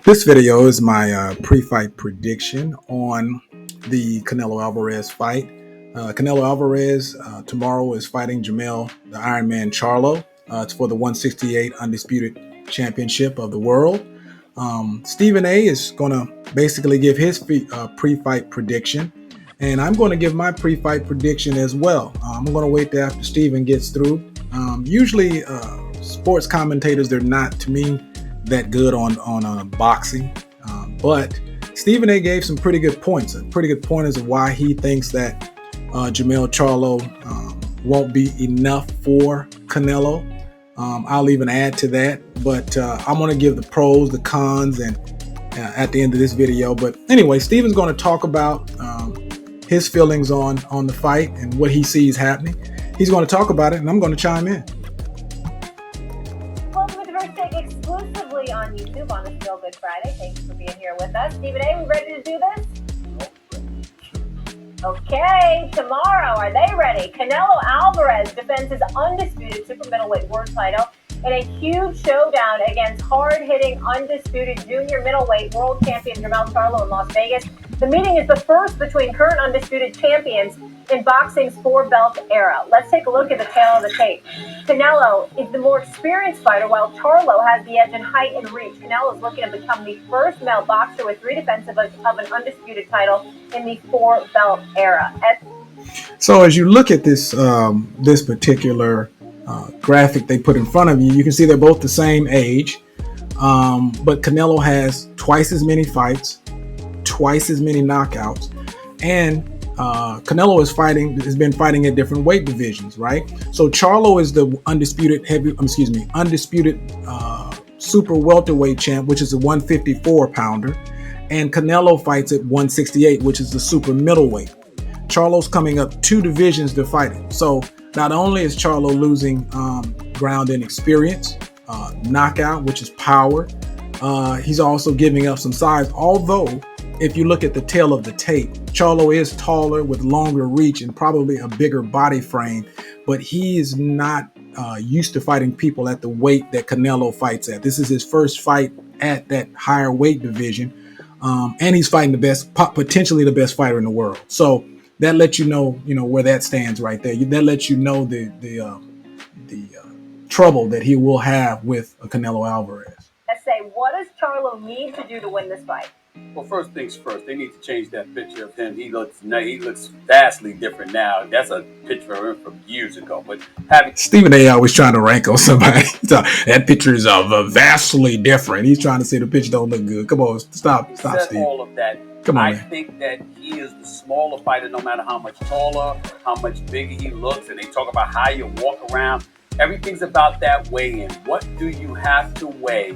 This video is my pre-fight prediction on the Canelo Alvarez fight. Canelo Alvarez tomorrow is fighting Jermell, the Iron Man Charlo. It's for the 168 undisputed championship of the world. Stephen A is going to basically give his pre-fight prediction, and I'm going to give my pre-fight prediction as well. I'm going to wait till after Stephen gets through. Usually, sports commentators, they're not, to me, that good on boxing, but Stephen A gave some pretty good points, pointers of why he thinks that Jermell Charlo won't be enough for Canelo. I'll even add to that, but I'm going to give the pros, the cons, and at the end of this video. But anyway, Stephen's going to talk about his feelings on the fight and what he sees happening. He's going to talk about it, and I'm going to chime in. Exclusively on YouTube on this Feel Good Friday. Thank you for being here with us. Stephen A, we ready to do this? Okay, tomorrow, are they ready? Canelo Alvarez defends his undisputed super middleweight world title in a huge showdown against hard-hitting undisputed junior middleweight world champion Jermell Charlo in Las Vegas. The meeting is the first between current undisputed champions in boxing's four-belt era. Let's take a look at the tail of the tape. Canelo is the more experienced fighter, while Charlo has the edge in height and reach. Canelo is looking to become the first male boxer with three defenses of an undisputed title in the four-belt era. So as you look at this this particular graphic they put in front of you, you can see they're both the same age, but Canelo has twice as many fights, twice as many knockouts, and Canelo has been fighting at different weight divisions, right? So Charlo is the undisputed super welterweight champ, which is a 154 pounder, and Canelo fights at 168, which is the super middleweight. Charlo's coming up two divisions to fight him. So not only is Charlo losing ground in experience, knockout, which is power, he's also giving up some size, although if you look at the tail of the tape, Charlo is taller with longer reach and probably a bigger body frame, but he is not used to fighting people at the weight that Canelo fights at. This is his first fight at that higher weight division, and he's fighting potentially the best fighter in the world. So that lets you know where that stands right there. That lets you know the trouble that he will have with Canelo Alvarez. Let's say, what does Charlo need to do to win this fight? Well, first things first, they need to change that picture of him. He looks vastly different now. That's a picture of him from years ago. But Stephen A always trying to rank on somebody. That picture is vastly different. He's trying to say the picture don't look good. Come on, stop, Steve. All of that. Come on, I man. think that he is the smaller fighter, no matter how much taller, how much bigger he looks. And they talk about how you walk around. Everything's about that weigh-in. What do you have to weigh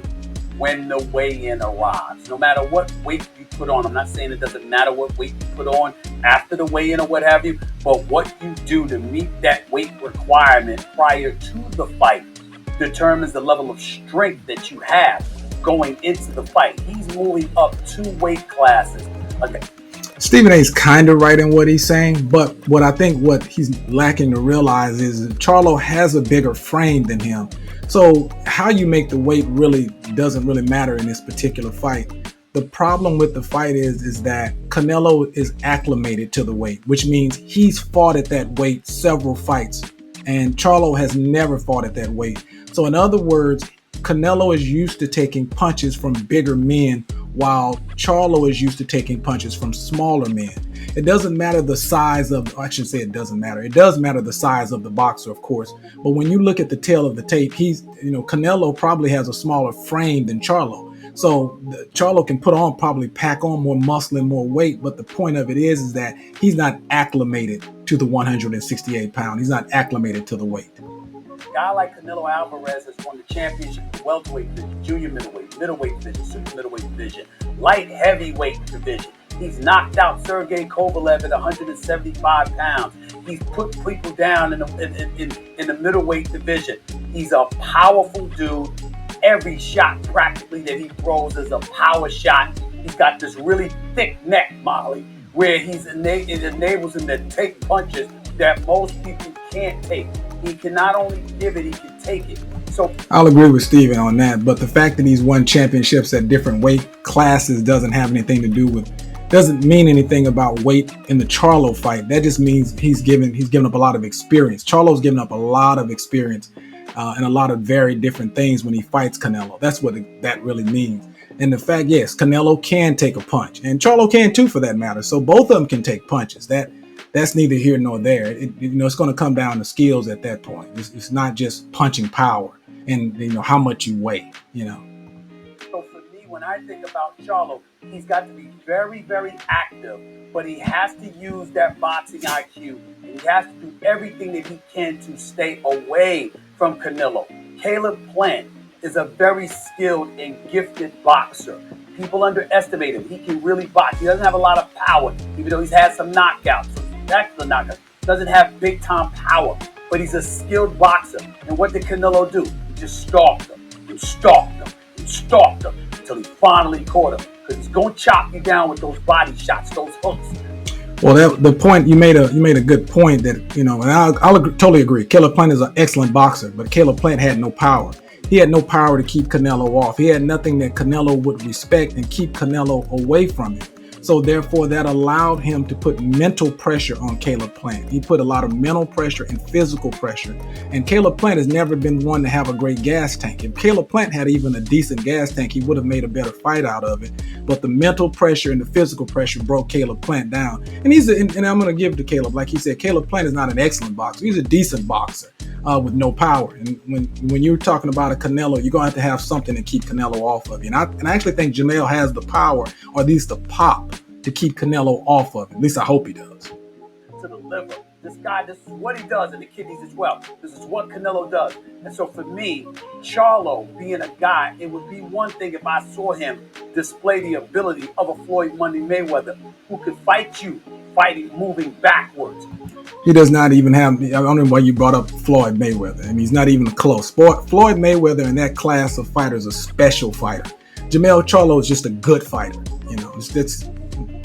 when the weigh-in arrives? No matter what weight you put on. I'm not saying it doesn't matter what weight you put on after the weigh-in or what have you, but what you do to meet that weight requirement prior to the fight determines the level of strength that you have going into the fight. He's moving up 2 weight classes. Okay. Stephen A is kind of right in what he's saying, but what he's lacking to realize is that Charlo has a bigger frame than him. So how you make the weight really doesn't really matter in this particular fight. The problem with the fight is that Canelo is acclimated to the weight, which means he's fought at that weight several fights, and Charlo has never fought at that weight. So in other words, Canelo is used to taking punches from bigger men, while Charlo is used to taking punches from smaller men. It doesn't matter the size of, I should say it doesn't matter. It does matter the size of the boxer, of course. But when you look at the tail of the tape, Canelo probably has a smaller frame than Charlo. So Charlo can pack on more muscle and more weight. But the point of it is that he's not acclimated to the 168 pound. He's not acclimated to the weight. A guy like Canelo Alvarez has won the championship in welterweight division, junior middleweight division, super middleweight division, light heavyweight division. He's knocked out Sergey Kovalev at 175 pounds. He's put people down in the middleweight division. He's a powerful dude. Every shot practically that he throws is a power shot. He's got this really thick neck, Molly, where it enables him to take punches that most people can't take. He can not only give it, he can take it. So I'll agree with Steven on that, but the fact that he's won championships at different weight classes doesn't mean anything about weight in the Charlo fight. That just means he's given up a lot of experience. Charlo's given up a lot of experience and a lot of very different things when he fights Canelo. That's what that really means. And the fact, yes, Canelo can take a punch, and Charlo can too, for that matter. So both of them can take punches. That's neither here nor there. It's going to come down to skills at that point. It's not just punching power and how much you weigh. So for me, when I think about Charlo, he's got to be very, very active, but he has to use that boxing IQ, and he has to do everything that he can to stay away from Canelo. Caleb Plant is a very skilled and gifted boxer. People underestimate him. He can really box. He doesn't have a lot of power, even though he's had some knockouts. That's the knockout. Doesn't have big time power, but he's a skilled boxer. And what did Canelo do? He just stalked him, and stalked him, and stalked him until he finally caught him. Because he's gonna chop you down with those body shots, those hooks. Well, the point you made a good point that and I'll totally agree. Caleb Plant is an excellent boxer, but Caleb Plant had no power. He had no power to keep Canelo off. He had nothing that Canelo would respect and keep Canelo away from him. So therefore, that allowed him to put mental pressure on Caleb Plant. He put a lot of mental pressure and physical pressure. And Caleb Plant has never been one to have a great gas tank. If Caleb Plant had even a decent gas tank, he would have made a better fight out of it. But the mental pressure and the physical pressure broke Caleb Plant down. And and I'm going to give it to Caleb. Like he said, Caleb Plant is not an excellent boxer. He's a decent boxer with no power. And when you're talking about a Canelo, you're going to have something to keep Canelo off of you. And I actually think Jermell has the power, or at least the pop, to keep Canelo off of it. At least I hope he does. To the liver. This guy, this is what he does in the kidneys as well. This is what Canelo does. And so for me, Charlo being a guy, it would be one thing if I saw him display the ability of a Floyd Money Mayweather who could fight you, fighting, moving backwards. He does not even have, I don't know why you brought up Floyd Mayweather. I mean, he's not even close. Floyd Mayweather in that class of fighters is a special fighter. Jermell Charlo is just a good fighter. It's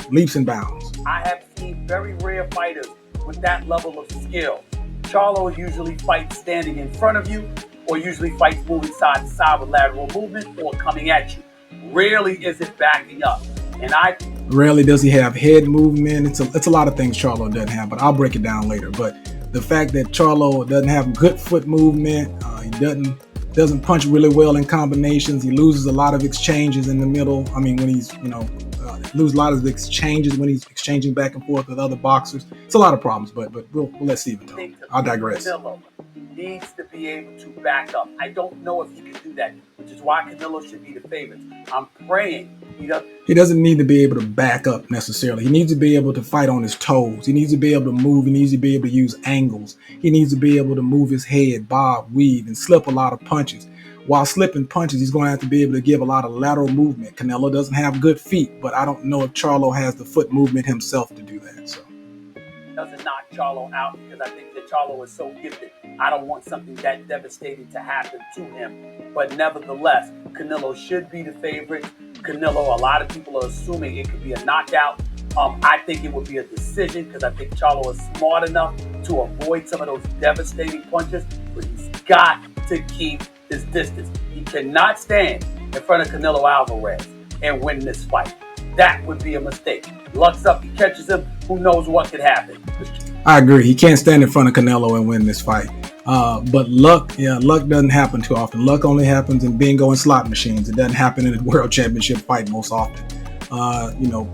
leaps and bounds. I have seen very rare fighters with that level of skill. Charlo usually fights standing in front of you, or usually fights moving side to side with lateral movement, or coming at you. Rarely is it backing up. And rarely does he have head movement. It's a lot of things Charlo doesn't have, but I'll break it down later. But the fact that Charlo doesn't have good foot movement, he doesn't punch really well in combinations. He loses a lot of exchanges in the middle. I mean, when he's lose a lot of exchanges when he's exchanging back and forth with other boxers. It's a lot of problems, but we'll let Steven talk. I'll digress. Canelo needs to be able to back up. I don't know if he can do that, which is why Canelo should be the favorite. I'm praying he doesn't need to be able to back up necessarily. He needs to be able to fight on his toes. He needs to be able to move. He needs to be able to use angles. He needs to be able to move his head, bob, weave, and slip a lot of punches. While slipping punches, he's going to have to be able to give a lot of lateral movement. Canelo doesn't have good feet, but I don't know if Charlo has the foot movement himself to do that. So doesn't knock Charlo out, because I think that Charlo is so gifted. I don't want something that devastating to happen to him. But nevertheless, Canelo should be the favorite. Canelo, a lot of people are assuming it could be a knockout. I think it would be a decision, because I think Charlo is smart enough to avoid some of those devastating punches, but he's got to keep his distance. He cannot stand in front of Canelo Alvarez and win this fight. That would be a mistake. Luck's up, he catches him, who knows what could happen. I agree. He can't stand in front of Canelo and win this fight. But luck doesn't happen too often. Luck only happens in bingo and slot machines. It doesn't happen in a world championship fight most often.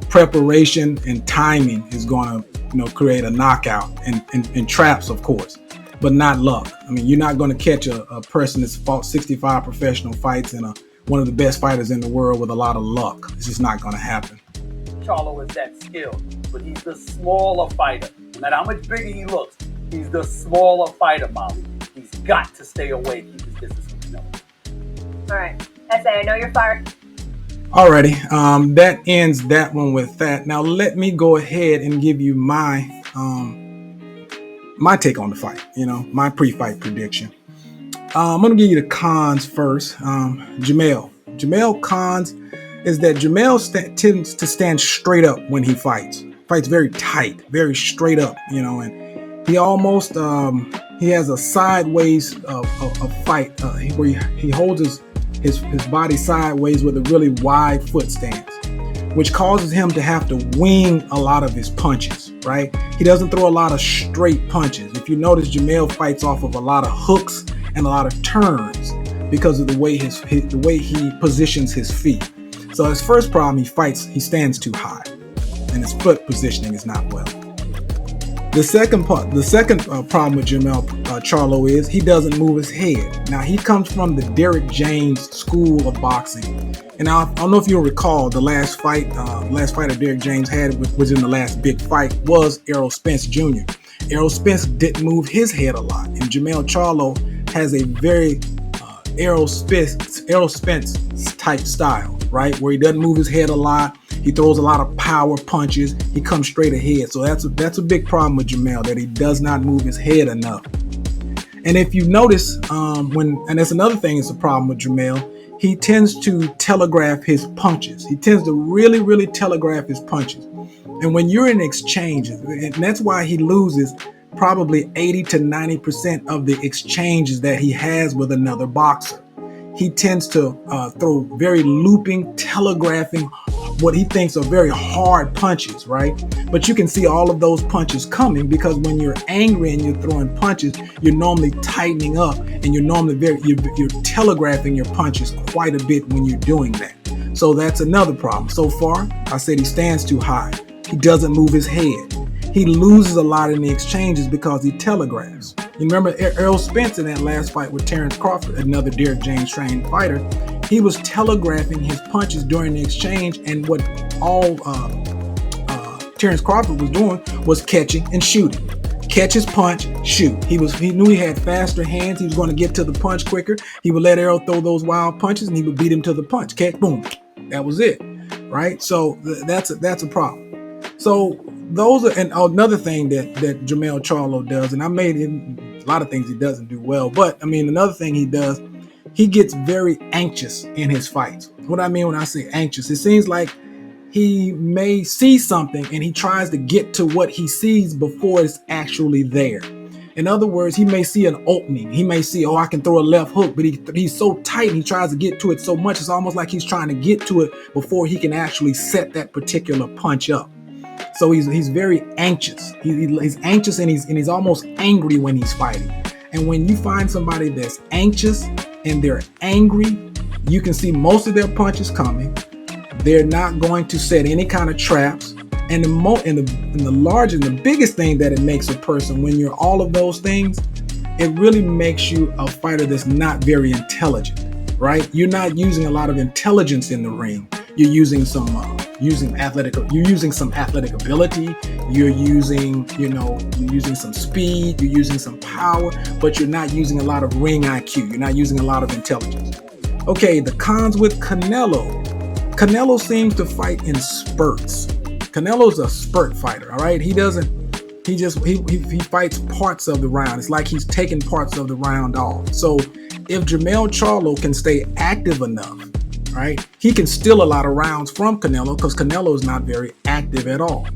Preparation and timing is going to create a knockout, and traps, of course, but not luck. I mean, you're not going to catch a person that's fought 65 professional fights and one of the best fighters in the world with a lot of luck. It's just not going to happen. Charlo is that skilled, but he's the smaller fighter. No matter how much bigger he looks, he's the smaller fighter, Molly. He's got to stay away, keep his distance from Canelo. All right, SA, I know you're fired. Alrighty, that ends that one with that. Now let me go ahead and give you my take on the fight. My pre-fight prediction. I'm gonna give you the cons first. Jermell cons is that Jermell tends to stand straight up when he fights. Fights very tight, very straight up. And he almost he has a sideways fight where he holds his body sideways with a really wide foot stance, which causes him to have to wing a lot of his punches, right? He doesn't throw a lot of straight punches. If you notice, Jermell fights off of a lot of hooks and a lot of turns because of the way the way he positions his feet. So his first problem, he stands too high, and his foot positioning is not well. The second problem with Jermell Charlo is he doesn't move his head. Now, he comes from the Derrick James school of boxing. And I don't know if you'll recall, the last fight that Derrick James had was in the last big fight was Errol Spence Jr. Errol Spence didn't move his head a lot. And Jermell Charlo has a very Errol Spence type style, right? Where he doesn't move his head a lot. He throws a lot of power punches. He comes straight ahead. So that's a big problem with Jermell, that he does not move his head enough. And if you notice, and that's another thing that's a problem with Jermell, he tends to telegraph his punches. He tends to really, really telegraph his punches. And when you're in exchanges, and that's why he loses probably 80 to 90% of the exchanges that he has with another boxer. He tends to throw very looping, telegraphing, what he thinks are very hard punches, right? But you can see all of those punches coming because when you're angry and you're throwing punches, you're normally tightening up, and you're normally you're telegraphing your punches quite a bit when you're doing that. So that's another problem. So far, I said he stands too high. He doesn't move his head. He loses a lot in the exchanges because he telegraphs. You remember Errol Spence in that last fight with Terrence Crawford, another Derrick James trained fighter. He was telegraphing his punches during the exchange, and what all Terrence Crawford was doing was catching and shooting. Catch his punch, shoot. He knew he had faster hands. He was going to get to the punch quicker. He would let Errol throw those wild punches, and he would beat him to the punch. Catch, boom. That was it, right? So that's a problem. So those are, and another thing that Jermell Charlo does, and I made him a lot of things he doesn't do well, but I mean, another thing he does, he gets very anxious in his fights. What I mean when I say anxious, it seems like he may see something and he tries to get to what he sees before it's actually there. In other words, he may see an opening. He may see, I can throw a left hook, but he's so tight and he tries to get to it so much. It's almost like he's trying to get to it before he can actually set that particular punch up. So he's very anxious. He's anxious and he's almost angry when he's fighting. And when you find somebody that's anxious and they're angry, you can see most of their punches coming. They're not going to set any kind of traps. And the biggest thing that it makes a person, when you're all of those things, it really makes you a fighter that's not very intelligent, right? You're not using a lot of intelligence in the ring. You're using some athletic ability. You're using some speed. You're using some power, but you're not using a lot of ring IQ. You're not using a lot of intelligence. Okay, the cons with Canelo. Canelo seems to fight in spurts. Canelo's a spurt fighter, all right? He fights parts of the round. It's like he's taking parts of the round off. So if Jermell Charlo can stay active enough, right, he can steal a lot of rounds from Canelo because Canelo is not very active at all.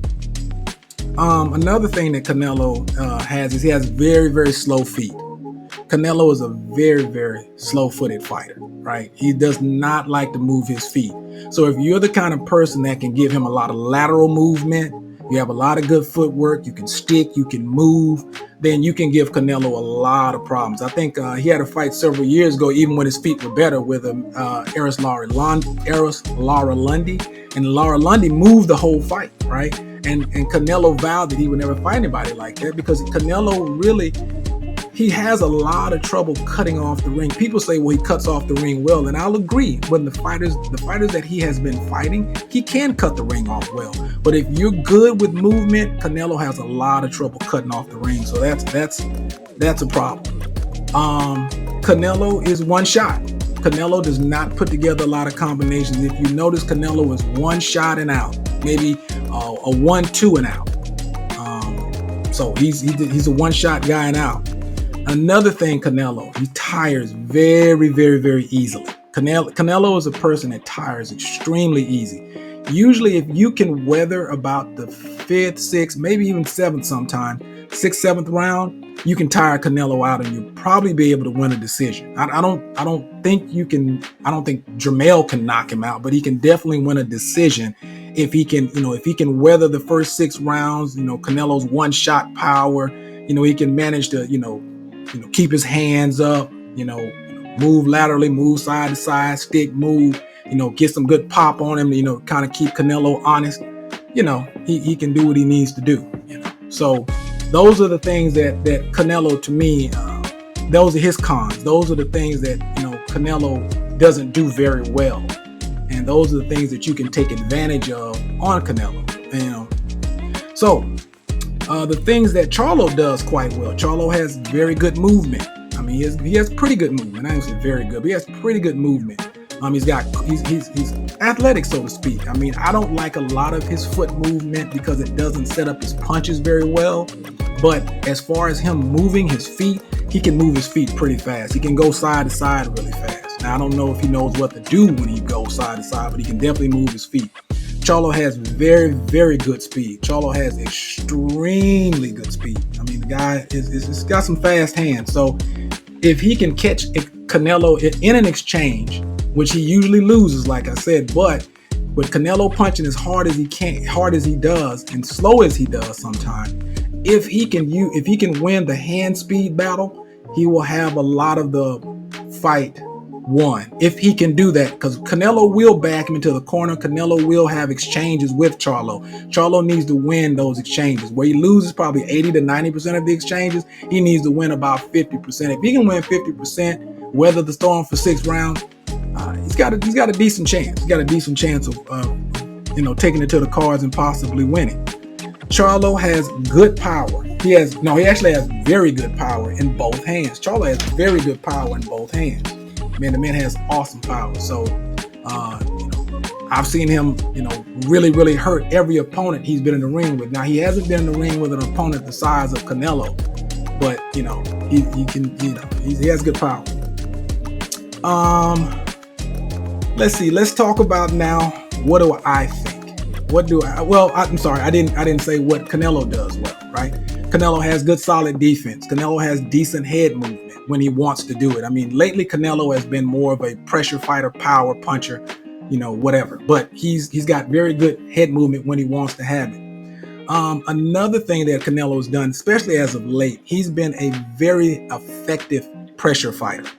Another thing that Canelo has is he has very, very slow feet. Canelo is a very, very slow-footed fighter, right? He does not like to move his feet. So if you're the kind of person that can give him a lot of lateral movement, you have a lot of good footwork, you can stick, you can move, then you can give Canelo a lot of problems. I think he had a fight several years ago, even when his feet were better, with Eris Lara Lundy. And Lara Lundy moved the whole fight, right? And Canelo vowed that he would never fight anybody like that because Canelo really, he has a lot of trouble cutting off the ring. People say, well, he cuts off the ring well, and I'll agree. When the fighters that he has been fighting, he can cut the ring off well. But if you're good with movement, Canelo has a lot of trouble cutting off the ring. So that's a problem. Canelo is one shot. Canelo does not put together a lot of combinations. If you notice, Canelo is one shot and out, maybe a 1-2 and out. So he's a one shot guy and out. Another thing, Canelo, he tires very, very, very easily. Canelo is a person that tires extremely easy. Usually, if you can weather about the 5th, 6th, maybe even 7th sometime, 6th, 7th round, you can tire Canelo out and you'll probably be able to win a decision. I don't think Jermell can knock him out, but he can definitely win a decision if he can weather the first 6 rounds. Canelo's one-shot power. He can manage to keep his hands up. Move laterally, move side to side, stick move. Get some good pop on him. Kind of keep Canelo honest. He can do what he needs to do. So those are the things that Canelo, to me, those are his cons. Those are the things that Canelo doesn't do very well, and those are the things that you can take advantage of on Canelo. So the things that Charlo does quite well. Charlo has very good movement. I mean, he has pretty good movement. I don't say very good, but he has pretty good movement. He's athletic, so to speak. I mean, I don't like a lot of his foot movement because it doesn't set up his punches very well. But as far as him moving his feet, he can move his feet pretty fast. He can go side to side really fast. Now, I don't know if he knows what to do when he goes side to side, but he can definitely move his feet. Charlo has very, very good speed. Charlo has extremely good speed. I mean, the guy is got some fast hands. So if he can catch Canelo in an exchange, which he usually loses, like I said, but with Canelo punching as hard as he does, and slow as he does sometimes, if he can win the hand speed battle, he will have a lot of the fight won. If he can do that, because Canelo will back him into the corner. Canelo will have exchanges with Charlo. Charlo needs to win those exchanges. Where he loses probably 80 to 90% of the exchanges, he needs to win about 50%. If he can win 50%, weather the storm for 6 rounds, he's got a decent chance. He's got a decent chance of taking it to the cards and possibly winning. Charlo has good power. He actually has very good power in both hands. Charlo has very good power in both hands. Man, the man has awesome power. So, I've seen him, really, really hurt every opponent he's been in the ring with. Now, he hasn't been in the ring with an opponent the size of Canelo, but he has good power. Let's see. Let's talk about now. What do I think? I'm sorry. I didn't say what Canelo does well, right? Canelo has good, solid defense. Canelo has decent head movement when he wants to do it. I mean, lately Canelo has been more of a pressure fighter, power puncher, whatever. But he's got very good head movement when he wants to have it. Another thing that Canelo has done, especially as of late, he's been a very effective pressure fighter.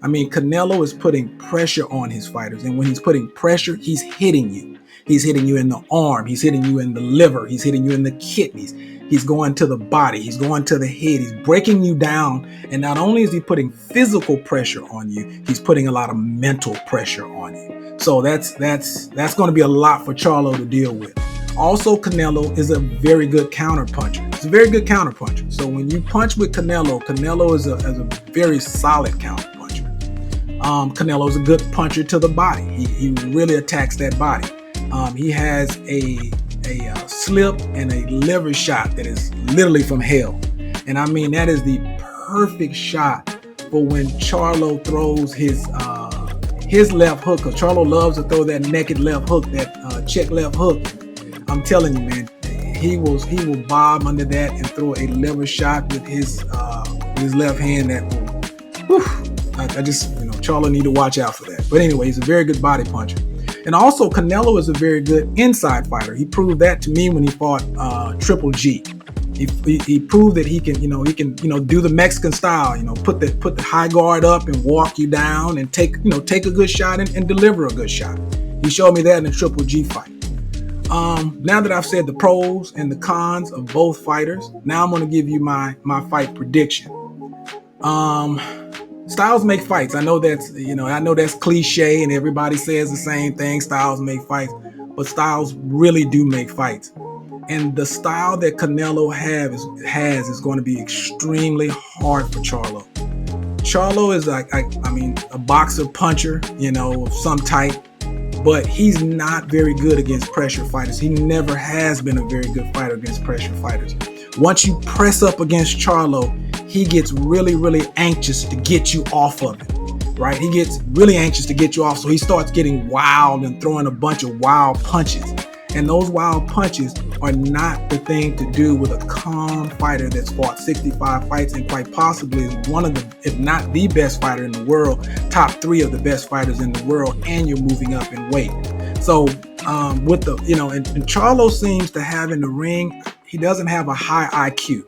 I mean, Canelo is putting pressure on his fighters, and when he's putting pressure, he's hitting you. He's hitting you in the arm. He's hitting you in the liver. He's hitting you in the kidneys. He's going to the body. He's going to the head. He's breaking you down. And not only is he putting physical pressure on you, he's putting a lot of mental pressure on you. So that's going to be a lot for Charlo to deal with. Also, Canelo is a very good counter puncher. He's a very good counter puncher. So when you punch with Canelo is a very solid counter puncher. Canelo is a good puncher to the body. He really attacks that body. He has a slip and a liver shot that is literally from hell. And I mean, that is the perfect shot for when Charlo throws his left hook, because Charlo loves to throw that naked left hook, that check left hook. I'm telling you, man, he will bob under that and throw a liver shot with his left hand that will, Charlo need to watch out for that. But anyway, he's a very good body puncher. And also, Canelo is a very good inside fighter. He proved that to me when he fought Triple G. He proved that he can do the Mexican style. Put the high guard up and walk you down and take a good shot and deliver a good shot. He showed me that in the Triple G fight. Now that I've said the pros and the cons of both fighters, now I'm going to give you my fight prediction. Styles make fights. I know that's cliche and everybody says the same thing. Styles make fights, but styles really do make fights. And the style that Canelo has is going to be extremely hard for Charlo. Charlo is a boxer puncher, of some type, but he's not very good against pressure fighters. He never has been a very good fighter against pressure fighters. Once you press up against Charlo, he gets really, really anxious to get you off of it, right? He gets really anxious to get you off, so he starts getting wild and throwing a bunch of wild punches. And those wild punches are not the thing to do with a calm fighter that's fought 65 fights and quite possibly is one of the, if not the best fighter in the world, top 3 of the best fighters in the world, and you're moving up in weight. So with the, and Charlo seems to have in the ring, he doesn't have a high IQ.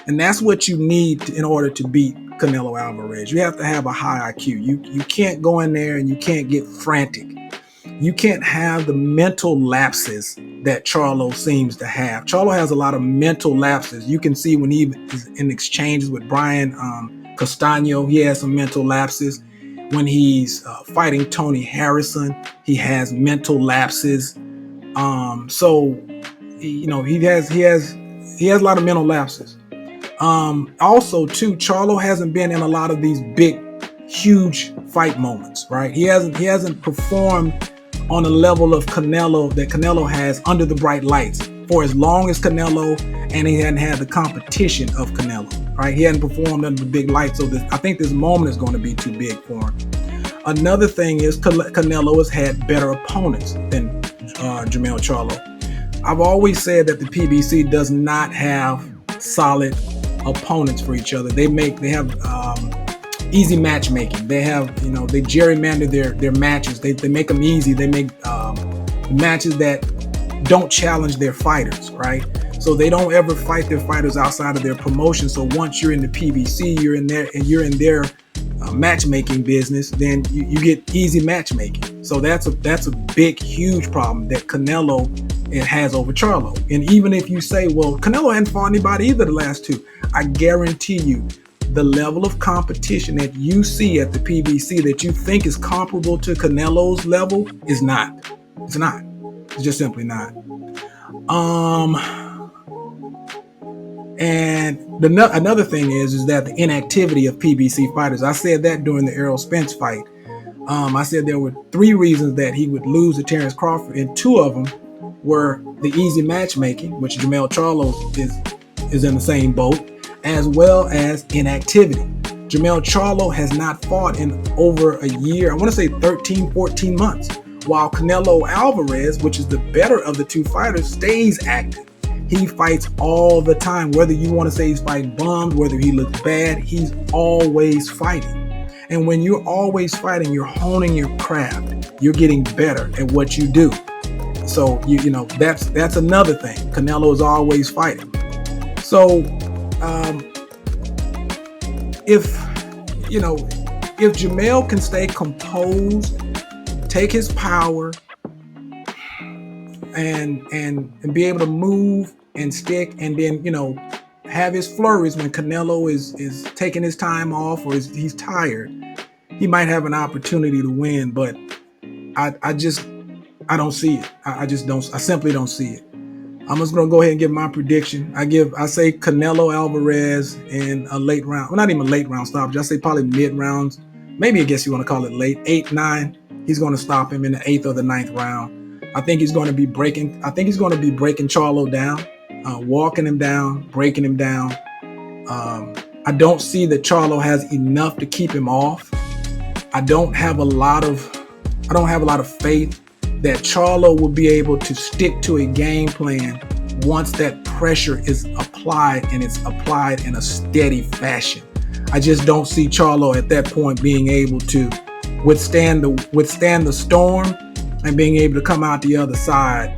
And that's what you need in order to beat Canelo Alvarez. You have to have a high IQ. You can't go in there and you can't get frantic. You can't have the mental lapses that Charlo seems to have. Charlo has a lot of mental lapses. You can see when he is in exchanges with Brian Castano, he has some mental lapses. When he's fighting Tony Harrison, he has mental lapses. So he has a lot of mental lapses. Also, too, Charlo hasn't been in a lot of these big, huge fight moments, right? He hasn't performed on a level of Canelo that Canelo has under the bright lights for as long as Canelo, and he hadn't had the competition of Canelo, right? He hadn't performed under the big lights, so I think this moment is going to be too big for him. Another thing is Canelo has had better opponents than Jermell Charlo. I've always said that the PBC does not have solid opponents for each other. They have easy matchmaking. They have, they gerrymander their matches. They make them easy. They make matches that don't challenge their fighters, right? So they don't ever fight their fighters outside of their promotion. So once you're in the PBC, you're in their matchmaking business, then you get easy matchmaking. So that's a big, huge problem that Canelo has over Charlo. And even if you say, well, Canelo hadn't fought anybody either the last 2, I guarantee you the level of competition that you see at the PBC that you think is comparable to Canelo's level is not. It's not. It's just simply not. And another thing is that the inactivity of PBC fighters. I said that during the Errol Spence fight. I said there were 3 reasons that he would lose to Terrence Crawford, and 2 of them were the easy matchmaking, which Jermell Charlo is in the same boat, as well as inactivity. Jermell Charlo has not fought in over a year. I want to say 13, 14 months, while Canelo Alvarez, which is the better of the 2 fighters, stays active. He fights all the time. Whether you want to say he's fighting bums, whether he looks bad, he's always fighting. And when you're always fighting, you're honing your craft. You're getting better at what you do. So that's another thing. Canelo is always fighting. So if Jermell can stay composed, take his power, and be able to move and stick, and then have his flurries when Canelo is taking his time off or he's tired, he might have an opportunity to win. But I don't see it. I simply don't see it. I'm just gonna go ahead and give my prediction. I say Canelo Alvarez in a late round. Well, not even a late round stoppage. I say probably mid rounds. Maybe I guess you want to call it late. 8, 9. He's going to stop him in the 8th or the 9th round. I think he's going to be breaking Charlo down, walking him down, breaking him down. I don't see that Charlo has enough to keep him off. I don't have a lot of faith that Charlo will be able to stick to a game plan once that pressure is applied, and it's applied in a steady fashion. I just don't see Charlo at that point being able to withstand the storm and being able to come out the other side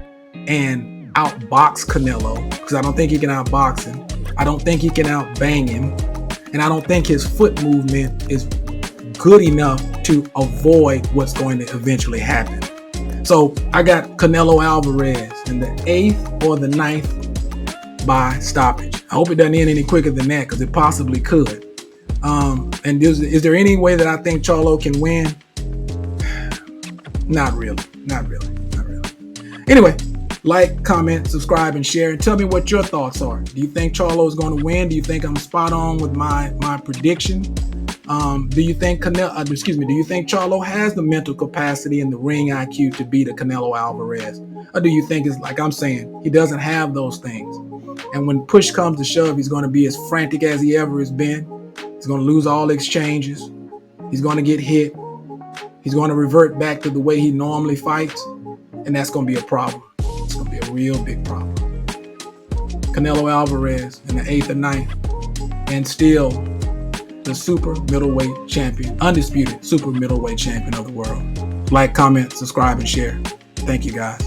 and outbox Canelo, because I don't think he can outbox him. I don't think he can outbang him, and I don't think his foot movement is good enough to avoid what's going to eventually happen. So I got Canelo Alvarez in the 8th or the 9th by stoppage. I hope it doesn't end any quicker than that, because it possibly could. And is there any way that I think Charlo can win? Not really. Anyway, like, comment, subscribe, and share, and tell me what your thoughts are. Do you think Charlo is going to win? Do you think I'm spot on with my prediction? Do you think Charlo has the mental capacity and the ring IQ to beat a Canelo Alvarez? Or do you think it's like I'm saying, he doesn't have those things? And when push comes to shove, he's going to be as frantic as he ever has been. He's going to lose all exchanges. He's going to get hit. He's going to revert back to the way he normally fights. And that's going to be a problem. It's going to be a real big problem. Canelo Alvarez in the 8th or 9th, and still the super middleweight champion, undisputed super middleweight champion of the world. Like, comment, subscribe, and share. Thank you, guys.